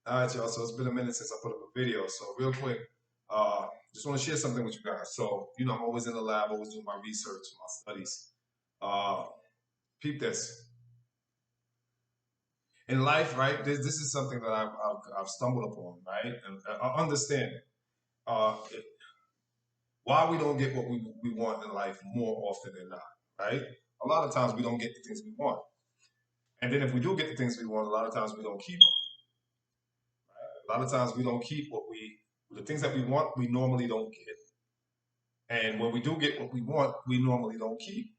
All right, y'all. So it's been a minute since I put up a video. So real quick, just want to share something with you guys. So I'm always in the lab, always doing my research, my studies. Uh, Peep this. In life, right? This is something that I've stumbled upon, right? And I understand it. It. Why we don't get what we want in life more often than not, right? A lot of times we don't get the things we want, and then if we do get the things we want, a lot of times we don't keep them. A lot of times we don't keep the things that we want. We normally don't get. And when we do get what we want, we normally don't keep.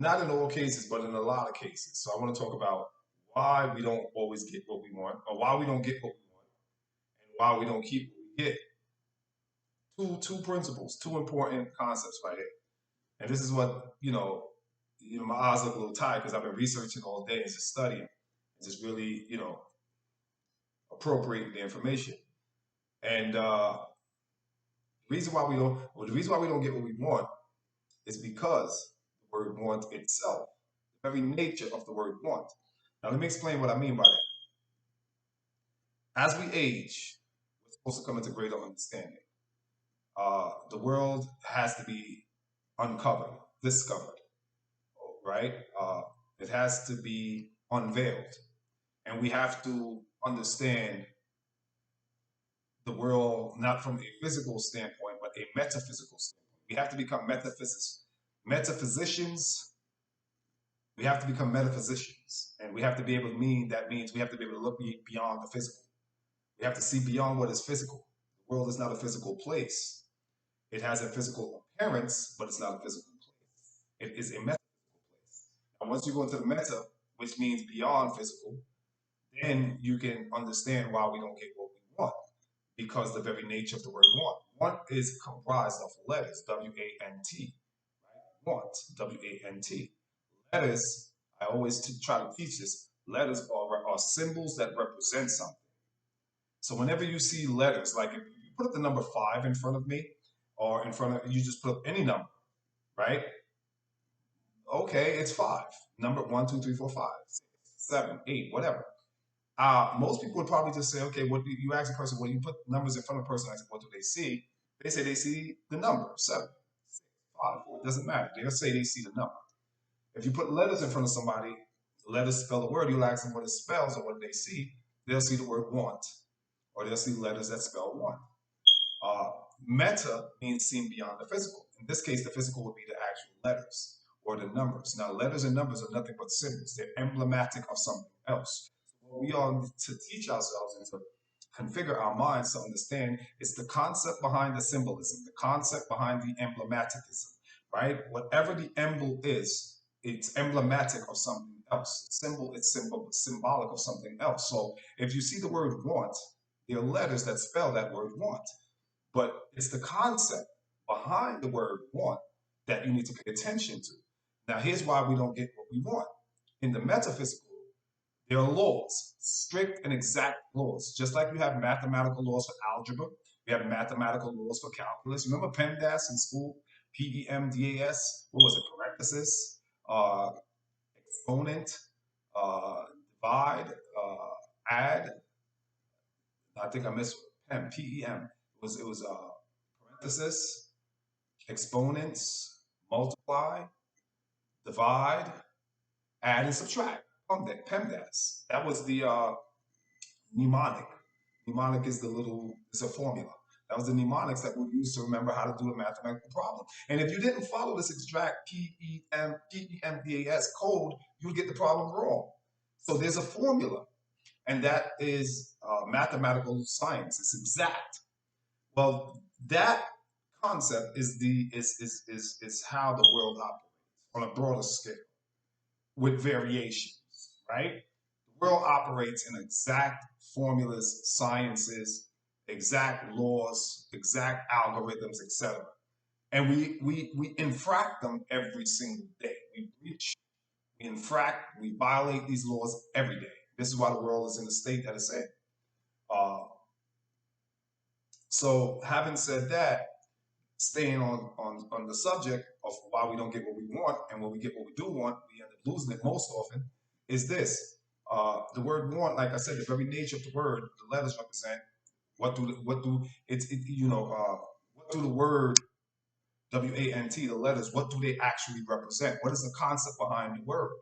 Not in all cases, but in a lot of cases. So I want to talk about why we don't always get what we want, or why we don't get what we want, and why we don't keep what we get. Two principles, two important concepts right here. And this is what, my eyes look a little tired because I've been researching all day and just studying and just really, appropriating the information. And the reason why we don't get what we want is because the word want itself, the very nature of the word want. Now, let me explain what I mean by that. As we age, we're supposed to come into greater understanding. The world has to be uncovered, discovered, right? It has to be unveiled. And we have to understand the world not from a physical standpoint, but a metaphysical standpoint. We have to become metaphysicians. We have to become metaphysicians, and we have to be able to that means we have to be able to look beyond the physical. We have to see beyond what is physical. The world is not a physical place. It has a physical appearance, but it's not a physical place. It is a metaphysical place. And once you go into the meta, which means beyond physical, then you can understand why we don't get what we want. Because the very nature of the word want. Want is comprised of letters, W-A-N-T. Right? Want, W-A-N-T. Letters, I always try to teach this, letters are symbols that represent something. So whenever you see letters, like if you put up the number 5 in front of me, or in front of you, just put up any number, right? Okay, it's 5. Number 1, 2, 3, 4, 5, 6, 7, 8, whatever. Most people would probably just say, okay, what do you ask a person, when you put numbers in front of a person, what do they see? They say they see the number, 7, 6, 5, 4. It doesn't matter. They'll say they see the number. If you put letters in front of somebody, letters spell the word, you'll ask them what it spells or what they see. They'll see the word want, or they'll see letters that spell want. Uh, Meta means seen beyond the physical. In this case, the physical would be the actual letters or the numbers. Now, letters and numbers are nothing but symbols. They're emblematic of something else. So what we all need to teach ourselves and to configure our minds to understand is the concept behind the symbolism, the concept behind the emblematicism, right? Whatever the emblem is, it's emblematic of something else. It's symbolic of something else. So if you see the word want, there are letters that spell that word want. But it's the concept behind the word want that you need to pay attention to. Now, here's why we don't get what we want. In the metaphysical, there are laws, strict and exact laws. Just like you have mathematical laws for algebra, you have mathematical laws for calculus. Remember PEMDAS in school? PEMDAS, what was it? Parenthesis, uh, exponent, uh, divide, add. I think I missed PEM, PEM. It was parenthesis, exponents, multiply, divide, add, and subtract. PEMDAS. That was the mnemonic. Mnemonic is it's a formula. That was the mnemonics that we used to remember how to do a mathematical problem. And if you didn't follow this exact PEMDAS code, you would get the problem wrong. So there's a formula, and that is mathematical science. It's exact. Well, that concept is how the world operates on a broader scale with variations, right? The world operates in exact formulas, sciences, exact laws, exact algorithms, etc. And we infract them every single day. We breach, we infract, we violate these laws every day. This is why the world is in the state that it's in. Uh, so having said that, staying on the subject of why we don't get what we want, and when we get what we do want, we end up losing it most often, is this. The word want, like I said, the very nature of the word, the letters represent what do the word WANT, the letters, what do they actually represent? What is the concept behind the word?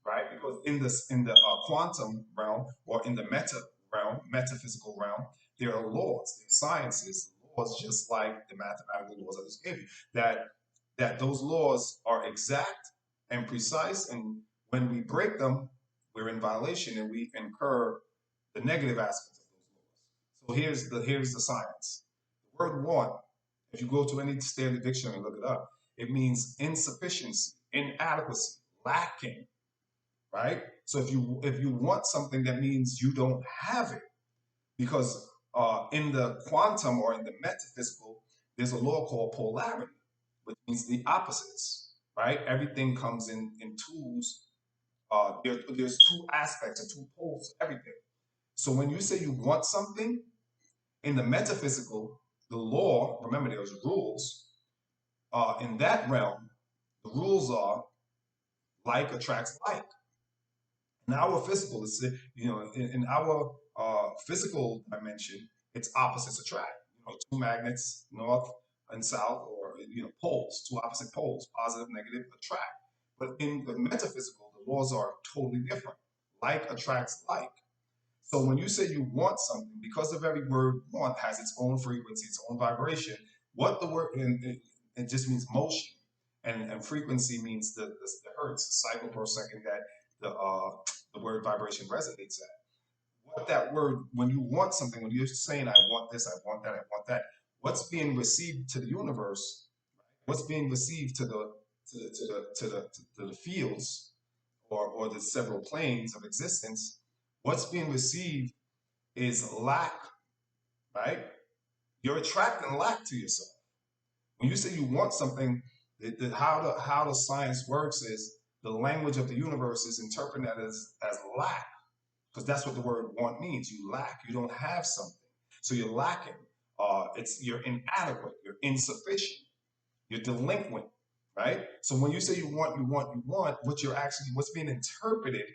Right? Because in the quantum realm or in the meta realm, metaphysical realm, there are laws, there are sciences, laws just like the mathematical laws I just gave you. That those laws are exact and precise, and when we break them, we're in violation and we incur the negative aspects of those laws. So here's the science. The word want, if you go to any standard dictionary and look it up, it means insufficiency, inadequacy, lacking, right? So if you want something, that means you don't have it, because in the quantum or in the metaphysical, there's a law called polarity, which means the opposites, right? Everything comes in twos. There's two aspects or two poles to everything. So when you say you want something in the metaphysical, the law, remember there's rules. In that realm, the rules are like attracts like. In our physical, in our physical dimension, it's opposites attract. Two magnets, north and south, or poles, two opposite poles, positive, negative, attract. But in the metaphysical, the laws are totally different. Like attracts like. So when you say you want something, because the very word want has its own frequency, its own vibration, what the word, and it just means motion, and frequency means the hertz, the cycle per second that the word vibration resonates at. What that word, when you want something, when you're saying, I want this, I want that, I want that, what's being received to the universe, what's being received to the fields, or the several planes of existence, what's being received is lack, right? You're attracting lack to yourself. When you say you want something, how the science works is the language of the universe is interpreted as lack, because that's what the word want means. You lack, you don't have something. So you're lacking. You're inadequate, you're insufficient, you're delinquent, right? So when you say you want, you want, you want, what's being interpreted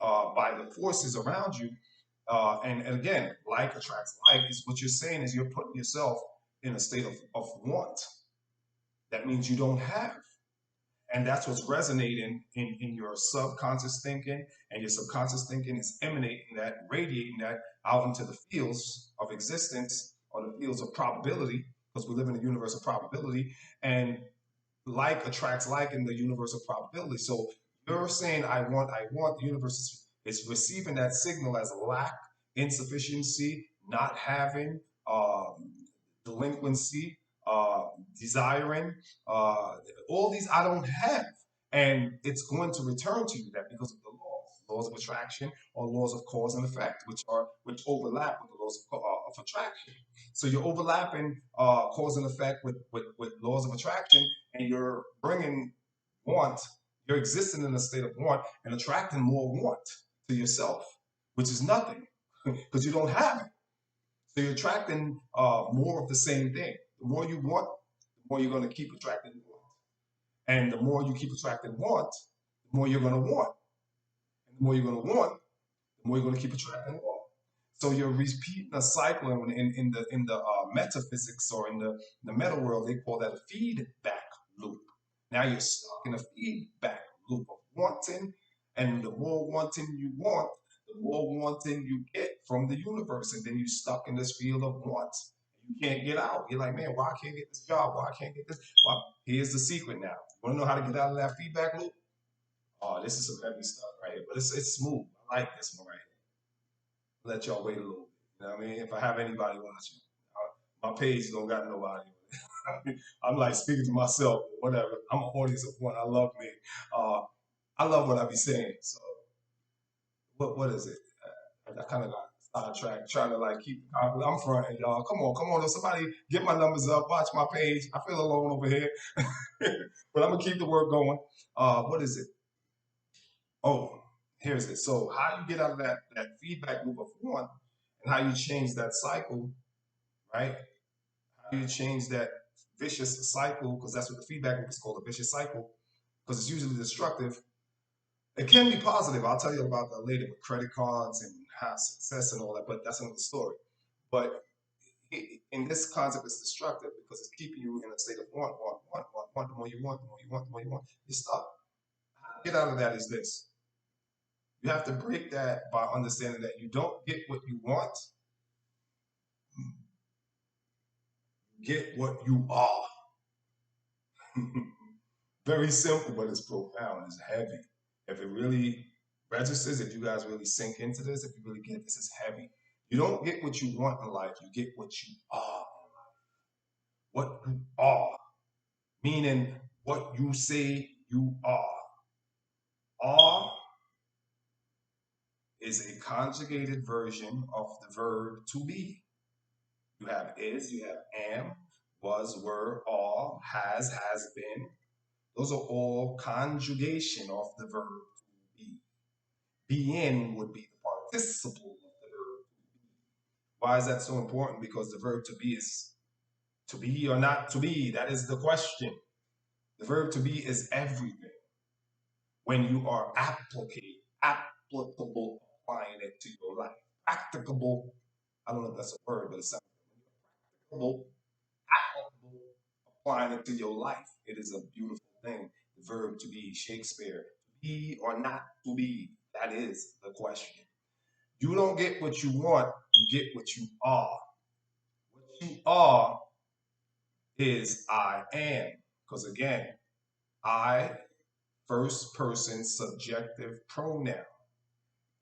by the forces around you. And again, like attracts like, is what you're saying is you're putting yourself in a state of want. That means you don't have. And that's what's resonating in your subconscious thinking. And your subconscious thinking is emanating that, radiating that out into the fields of existence or the fields of probability, because we live in a universe of probability. And like attracts like in the universe of probability. So you're saying, I want, the universe is receiving that signal as lack, insufficiency, not having, delinquency, desiring, all these I don't have. And it's going to return to you that because of the laws of attraction or laws of cause and effect, which overlap with the laws of attraction. So you're overlapping cause and effect with laws of attraction, and you're bringing want, you're existing in a state of want and attracting more want to yourself, which is nothing because you don't have it. So you're attracting more of the same thing. The more you want, the more you're going to keep attracting want. And the more you keep attracting want, the more you're going to want. And the more you're going to want, the more you're going to keep attracting want. So you're repeating a cycle in the metaphysics or in the meta world. They call that a feedback loop. Now you're stuck in a feedback loop of wanting, and the more wanting you want, the more wanting you get from the universe, and then you're stuck in this field of want. You can't get out. You're like, man, why I can't get this job? Why I can't get this? Well, here's the secret now. Want to know how to get out of that feedback loop? Oh, this is some heavy stuff right here, but it's smooth. I like this one right here. Let y'all wait a little bit. You know what I mean? If I have anybody watching, my page don't got nobody. I'm like speaking to myself, whatever. I'm an audience of one. I love me. Uh, I love what I be saying. So what is it? I kind of got sidetracked, trying to like keep the confidence. I'm fronting, y'all. Come on. If somebody get my numbers up, watch my page. I feel alone over here, but I'm gonna keep the work going. What is it? Oh, here's it. So how you get out of that feedback loop of one, and how you change that cycle, right? How you change that vicious cycle, because that's what the feedback loop is called, a vicious cycle, because it's usually destructive. It can be positive. I'll tell you about that later with credit cards and how success and all that, but that's another story. But in this concept, it's destructive because it's keeping you in a state of want. The more you want, the more you want, the more you want. You stop. How to get out of that is this. You have to break that by understanding that you don't get what you want, get what you are. Very simple, but it's profound. It's heavy. If it really registers, if you guys really sink into this, if you really get this, it's heavy. You don't get what you want in life, you get what you are. What you are, meaning what you say you are. Are is a conjugated version of the verb to be. You have is, you have am, was, were, are, has been. Those are all conjugation of the verb to be. Being would be the participle of the verb. Why is that so important? Because the verb to be is to be or not to be. That is the question. The verb to be is everything. When you are applicable, applying it to your life. Practicable, I don't know if that's a word, but it sounds applicable, applicable, applying it to your life. It is a beautiful thing. The verb to be, Shakespeare, to be or not to be. That is the question. You don't get what you want, you get what you are. What you are is I am. Because again, I, first person subjective pronoun,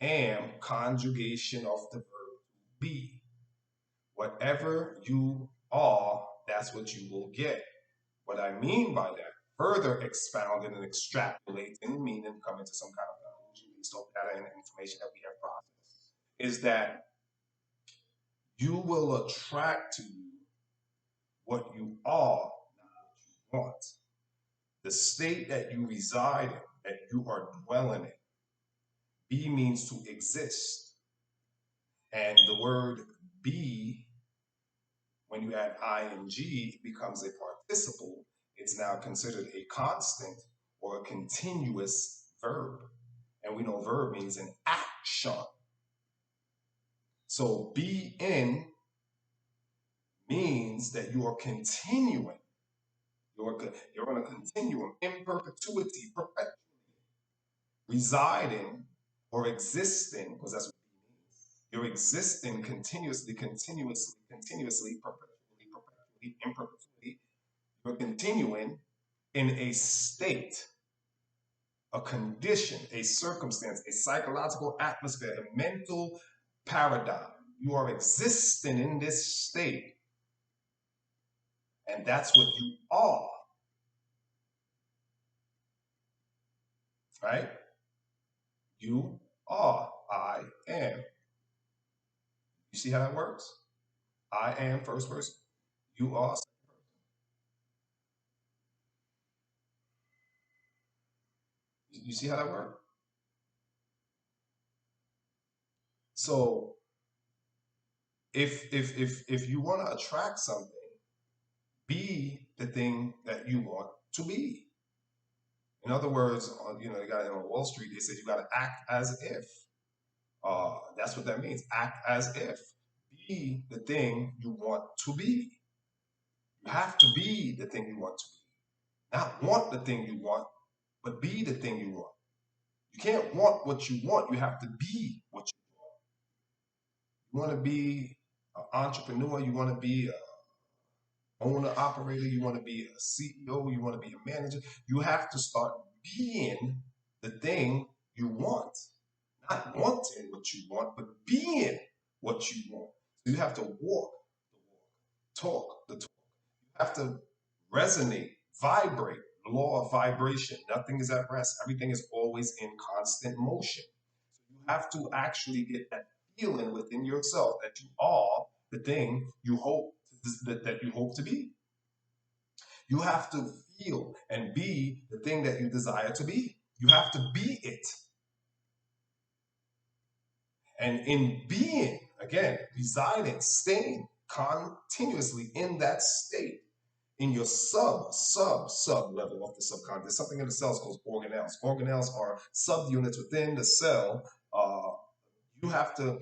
am, conjugation of the verb be. Whatever you are, that's what you will get. What I mean by that, further expounding and extrapolating, meaning coming to some kind of conclusion based off data and information that we have processed, is that you will attract to you what you are, not what you want. The state that you reside in, that you are dwelling in. Be means to exist. And the word be, when you add ing, it becomes a participle. It's now considered a constant or a continuous verb. And we know verb means an action. So be in means that you are continuing. You're on a continuum, in perpetuity, perpetually residing or existing, because that's what it means. You're existing continuously, perpetually, in perpetuity. You're continuing in a state, a condition, a circumstance, a psychological atmosphere, a mental paradigm. You are existing in this state, and that's what you are, right? You are. I am. You see how that works? I am first person. You are. You see how that works? So if you want to attract something, be the thing that you want to be. In other words, you got on Wall Street, they said you got to act as if. That's what that means. Act as if. Be the thing you want to be. You have to be the thing you want to be. Not want the thing you want, but be the thing you want. You can't want what you want. You have to be what you want. You want to be an entrepreneur. You want to be a owner operator, you want to be a CEO, you want to be a manager, you have to start being the thing you want. Not wanting what you want, but being what you want. So you have to walk the walk, talk the talk. You have to resonate, vibrate, the law of vibration. Nothing is at rest. Everything is always in constant motion. So you have to actually get that feeling within yourself that you are the thing you hope that you hope to be. You have to feel and be the thing that you desire to be. You have to be it. And in being, again, residing, staying continuously in that state, In your sub level of the subconscious, there's something in the cells called organelles. Organelles are subunits within the cell. Uh, you have to,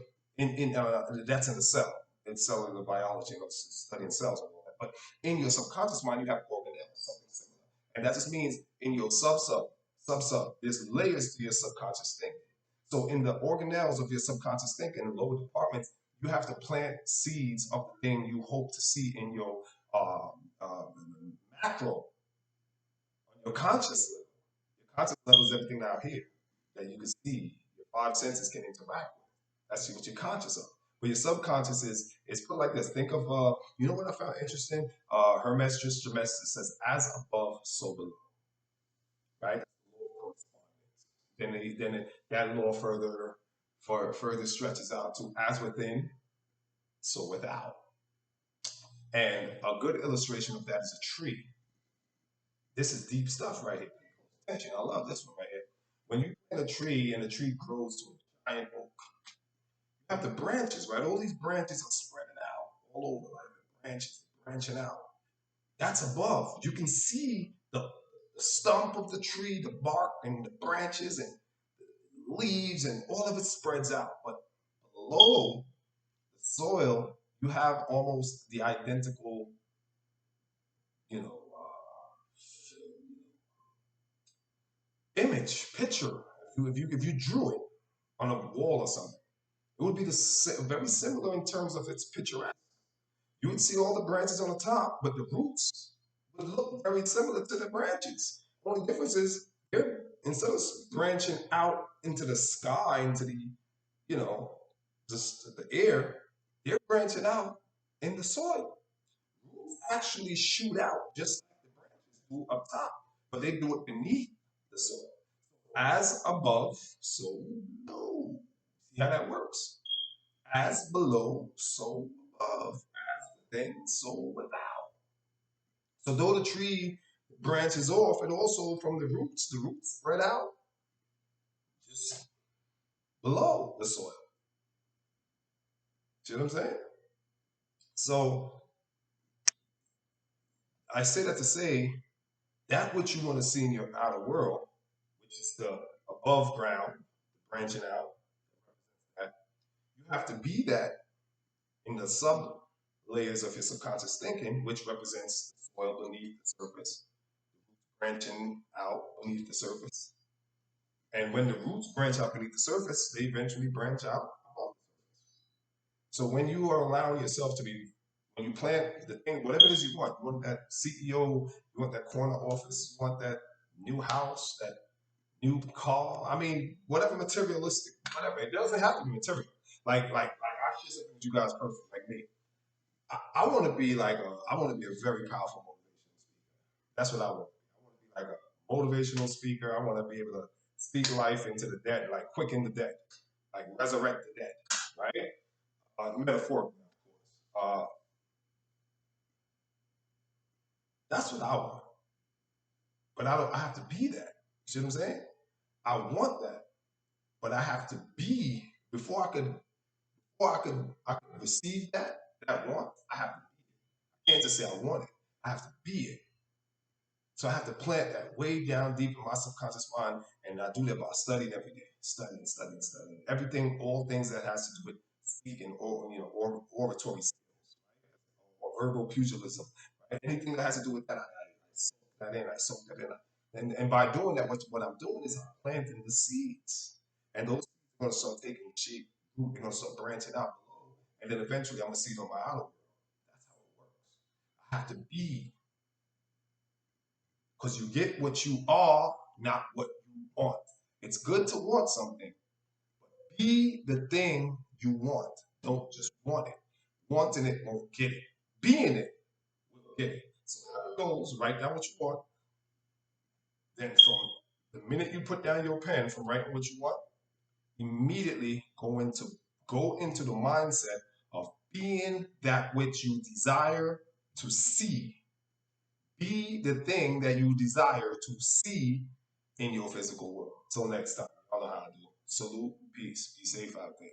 that's in the cell, in cellular biology, studying cells and all that. But in your subconscious mind, you have organelles, something similar. And that just means in your sub, there's layers to your subconscious thinking. So in the organelles of your subconscious thinking, in lower departments, you have to plant seeds of the thing you hope to see in your uh, uh, macro, on your conscious level. Your conscious level is everything down here that you can see, your five senses can interact with. That's what you're conscious of. But your subconscious is put like this. Think of you know what I found interesting? Hermes Trismegistus says, "As above, so below." Right? That's the law of correspondence. That law further stretches out to as within, so without. And a good illustration of that is a tree. This is deep stuff right here. Attention, I love this one right here. When you plant a tree and the tree grows to a giant oak, you have the branches, right? All these branches are spreading out all over, like the branches branching out. That's above. You can see the stump of the tree, the bark and the branches and the leaves, and all of it spreads out. But below the soil, you have almost the identical, you know, image, picture. If you drew it on a wall or something, it would be very similar in terms of its picturesque. You would see all the branches on the top, but the roots would look very similar to the branches. Only difference is they're instead of branching out into the sky, into the you know just the air, they're branching out in the soil. Roots actually shoot out just like the branches do up top, but they do it beneath the soil. As above, so below. See how that works? As below, so above. As within, so without. So though the tree branches off, and also from the roots spread out just below the soil. See what I'm saying? So I say that to say that what you want to see in your outer world, which is the above ground, branching out, you have to be that in the sub layers of your subconscious thinking, which represents the soil beneath the surface, branching out beneath the surface. And when the roots branch out beneath the surface, they eventually branch out above. So when you are allowing yourself to be, when you plant the thing, whatever it is you want that CEO, you want that corner office, you want that new house, that new car. I mean, whatever materialistic, whatever. It doesn't have to be material. Like I share something with you guys perfect, like me. I want to be I want to be a very powerful motivational speaker. That's what I want. I want to be like a motivational speaker. I want to be able to speak life into the dead, like quicken the dead, like resurrect the dead, right? Metaphorically, of course. That's what I want, but I don't. I have to be that. You see what I'm saying? I want that, but I have to be before I could receive that want. I have to. I can't just say I want it. I have to be it. So I have to plant that way down deep in my subconscious mind, and I do that by studying every day, studying everything, all things that has to do with speaking or oratory skills, right? Or verbal pugilism, right? Anything that has to do with that, I soak that in, I soak that in, and by doing that, what I'm doing is I'm planting the seeds, and those seeds are going to start taking shape, root, they're going to start branching out below, and then eventually I'm going to see it on my outer world. That's how it works. I have to be because you get what you are, not what you want. It's good to want something, but be the thing you want. Don't just want it. Wanting it won't get it. Being it will get it. So how it goes, write down what you want. Then from the minute you put down your pen from writing what you want, immediately go into the mindset of being that which you desire to see. Be the thing that you desire to see in your physical world. Till next time, y'all know how to do it. Salute, peace, be safe out there.